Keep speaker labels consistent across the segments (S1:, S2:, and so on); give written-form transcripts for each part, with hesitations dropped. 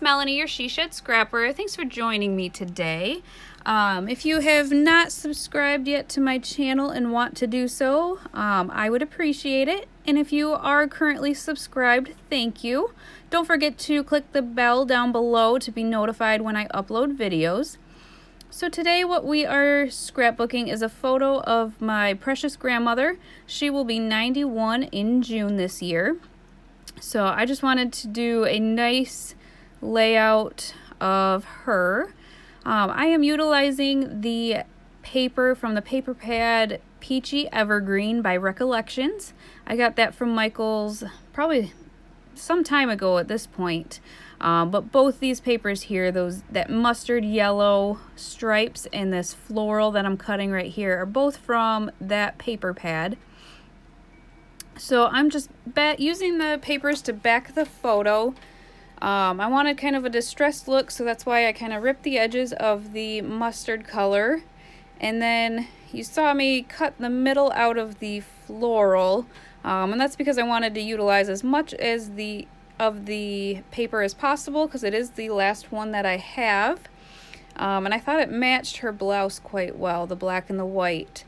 S1: Melanie, your She Shed Scrapper. Thanks for joining me today. If you have not subscribed yet to my channel and want to do so, I would appreciate it. And if you are currently subscribed, thank you. Don't forget to click the bell down below to be notified when I upload videos. So today what we are scrapbooking is a photo of my precious grandmother. She will be 91 in June this year. So I just wanted to do a nice layout of her. I am utilizing the paper from the paper pad Peachy Evergreen by Recollections. I got that from Michael's probably some time ago at this point. But both these papers here, that mustard yellow stripes and this floral that I'm cutting right here, are both from that paper pad. So I'm just using the papers to back the photo. I wanted kind of a distressed look, so that's why I kind of ripped the edges of the mustard color. And then you saw me cut the middle out of the floral, and that's because I wanted to utilize as much as of the paper as possible, because it is the last one that I have. And I thought it matched her blouse quite well, the black and the white.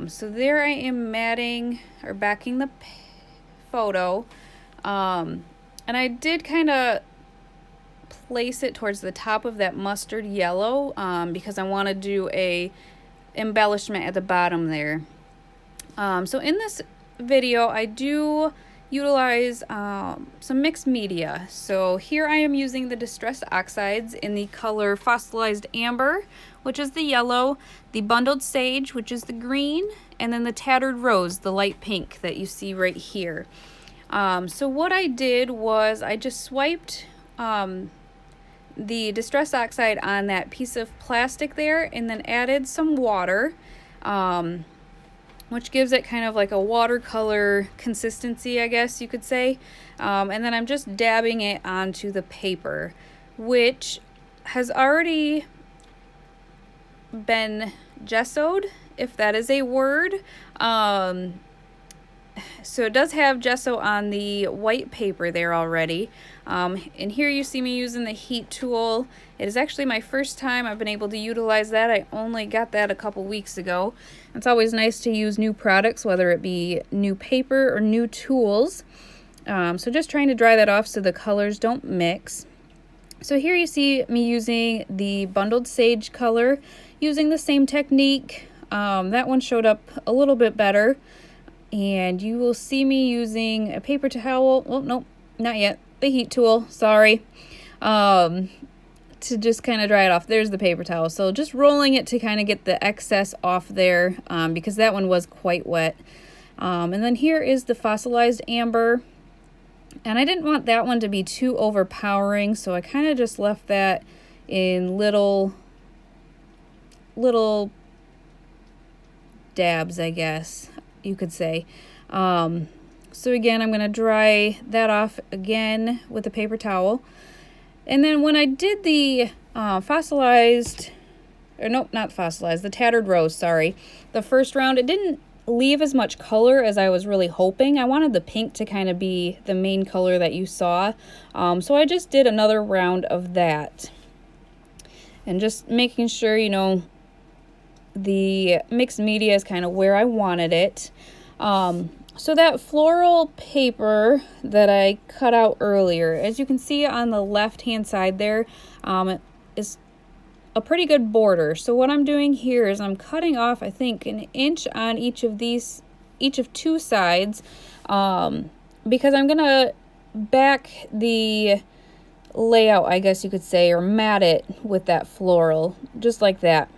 S1: So there I am matting or backing the photo. And I did kind of place it towards the top of that mustard yellow because I want to do a embellishment at the bottom there. So in this video I do utilize some mixed media. So here I am using the Distressed Oxides in the color Fossilized Amber, which is the yellow, the Bundled Sage, which is the green, and then the Tattered Rose, the light pink that you see right here. So what I did was I just swiped the Distress Oxide on that piece of plastic there and then added some water, which gives it kind of like a watercolor consistency, I guess you could say. And then I'm just dabbing it onto the paper, which has already been gessoed, if that is a word. So it does have gesso on the white paper there already. And here you see me using the heat tool. It is actually my first time I've been able to utilize that. I only got that a couple weeks ago. It's always nice to use new products, whether it be new paper or new tools. So just trying to dry that off so the colors don't mix. So here you see me using the Bundled Sage color, using the same technique. That one showed up a little bit better. And you will see me using a paper towel. Well, nope, not yet. The heat tool, sorry. To just kind of dry it off. There's the paper towel. So just rolling it to kind of get the excess off there, because that one was quite wet. And then here is the Fossilized Amber. And I didn't want that one to be too overpowering, so I kind of just left that in little dabs, I guess you could say. So again, I'm going to dry that off again with a paper towel. And then when I did the the Tattered Rose, sorry, the first round, it didn't leave as much color as I was really hoping. I wanted the pink to kind of be the main color that you saw. So I just did another round of that. And just making sure, you know, the mixed media is kind of where I wanted it. So that floral paper that I cut out earlier, as you can see on the left hand side there, is a pretty good border. So what I'm doing here is I'm cutting off, I think, 1 inch on each of two sides, because I'm gonna back the layout, I guess you could say, or mat it with that floral, just like that.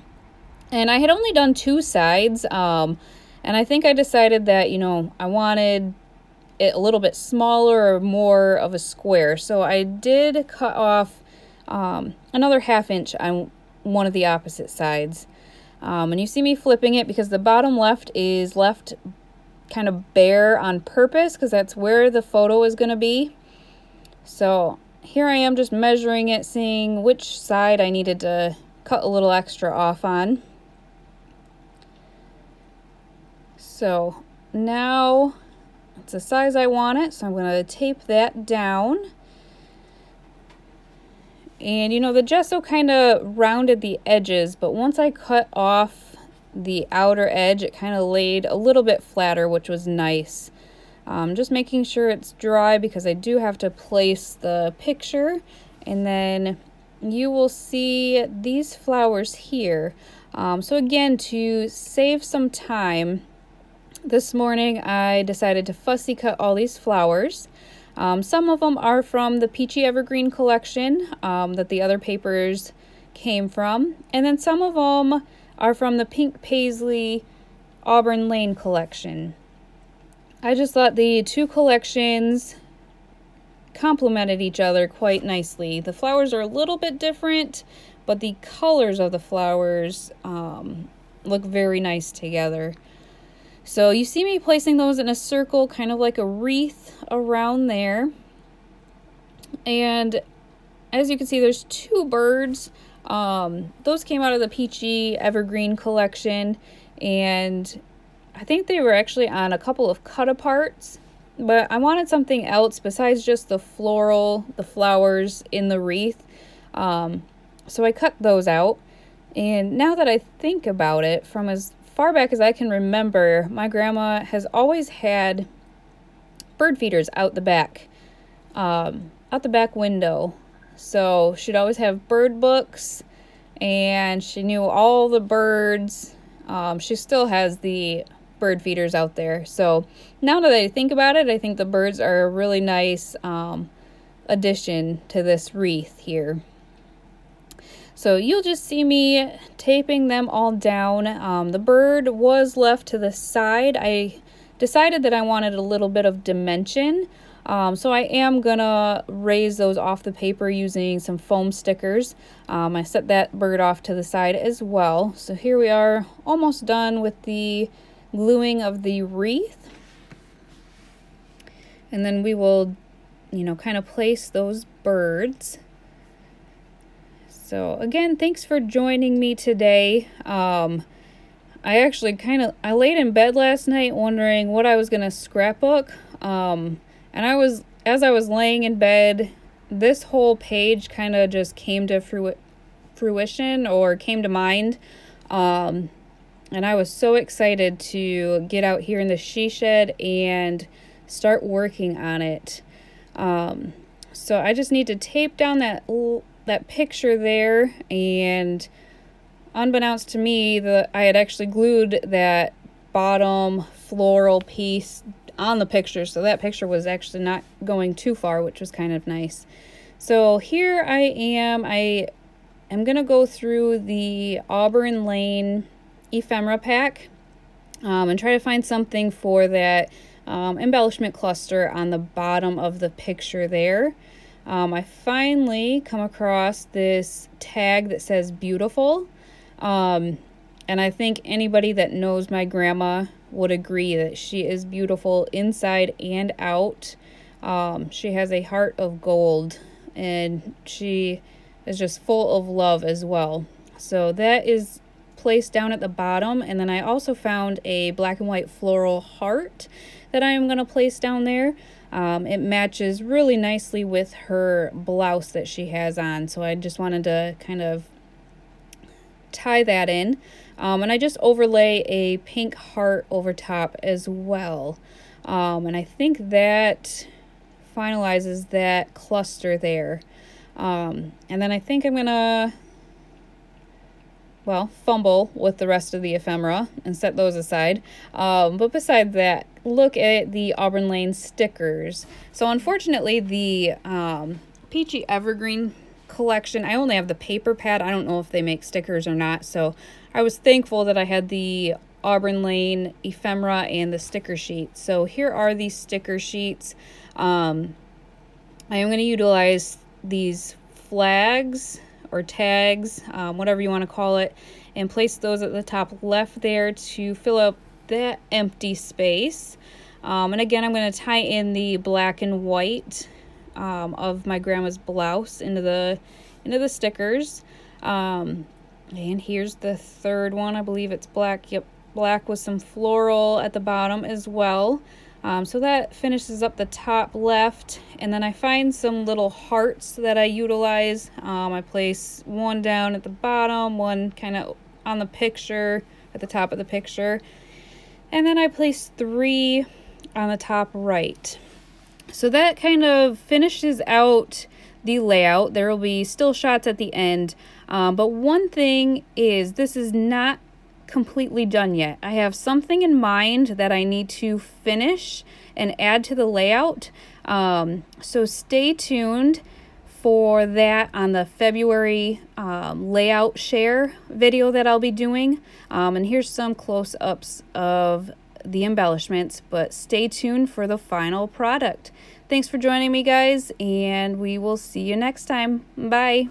S1: And I had only done 2 sides, and I think I decided that, you know, I wanted it a little bit smaller or more of a square. So I did cut off another 1/2 inch on one of the opposite sides. And you see me flipping it because the bottom left is left kind of bare on purpose, because that's where the photo is going to be. So here I am just measuring it, seeing which side I needed to cut a little extra off on. So now it's the size I want it, so I'm going to tape that down. And you know, the gesso kind of rounded the edges, but once I cut off the outer edge, it kind of laid a little bit flatter, which was nice. Just making sure it's dry because I do have to place the picture, and then you will see these flowers here. So again, to save some time, this morning I decided to fussy cut all these flowers. Some of them are from the Peachy Evergreen collection that the other papers came from, and then some of them are from the Pink Paisley Auburn Lane collection. I just thought the two collections complemented each other quite nicely. The flowers are a little bit different, but the colors of the flowers look very nice together. So you see me placing those in a circle, kind of like a wreath around there. And as you can see, there's two birds. Those came out of the Peachy Evergreen collection, and I think they were actually on a couple of cut-aparts, but I wanted something else besides just the flowers in the wreath. So I cut those out, and now that I think about it, from as far back as I can remember, my grandma has always had bird feeders out the back window. So she'd always have bird books, and she knew all the birds. She still has the bird feeders out there. So now that I think about it, I think the birds are a really nice addition to this wreath here. So you'll just see me taping them all down. The bird was left to the side. I decided that I wanted a little bit of dimension. So I am gonna raise those off the paper using some foam stickers. I set that bird off to the side as well. So here we are, almost done with the gluing of the wreath. And then we will, kind of place those birds. So again, thanks for joining me today. I actually I laid in bed last night wondering what I was gonna scrapbook. And as I was laying in bed, this whole page kind of just came to fruition, or came to mind. And I was so excited to get out here in the she shed and start working on it. So I just need to tape down that picture there, and unbeknownst to me, I had actually glued that bottom floral piece on the picture, so that picture was actually not going too far, which was kind of nice. So here I am gonna go through the Auburn Lane ephemera pack and try to find something for that embellishment cluster on the bottom of the picture there. I finally come across this tag that says beautiful, and I think anybody that knows my grandma would agree that she is beautiful inside and out. She has a heart of gold, and she is just full of love as well. So that is placed down at the bottom, and then I also found a black and white floral heart that I am going to place down there. It matches really nicely with her blouse that she has on, so I just wanted to kind of tie that in. And I just overlay a pink heart over top as well. And I think that finalizes that cluster there. And then I think I'm gonna, fumble with the rest of the ephemera and set those aside. But besides that, look at the Auburn Lane stickers. So unfortunately, the Peachy Evergreen collection, I only have the paper pad. I don't know if they make stickers or not. So I was thankful that I had the Auburn Lane ephemera and the sticker sheet. So here are these sticker sheets. I am going to utilize these flags or tags, whatever you want to call it, and place those at the top left there to fill up that empty space. And again, I'm going to tie in the black and white of my grandma's blouse into the stickers. And here's the third one. I believe it's black. Yep, black with some floral at the bottom as well. So that finishes up the top left, and then I find some little hearts that I utilize. I place one down at the bottom, one kind of on the picture, at the top of the picture, and then I place 3 on the top right. So that kind of finishes out the layout. There will be still shots at the end, but one thing is this is not completely done yet. I have something in mind that I need to finish and add to the layout. So stay tuned for that on the February layout share video that I'll be doing. And here's some close-ups of the embellishments, but stay tuned for the final product. Thanks for joining me, guys, and we will see you next time. Bye.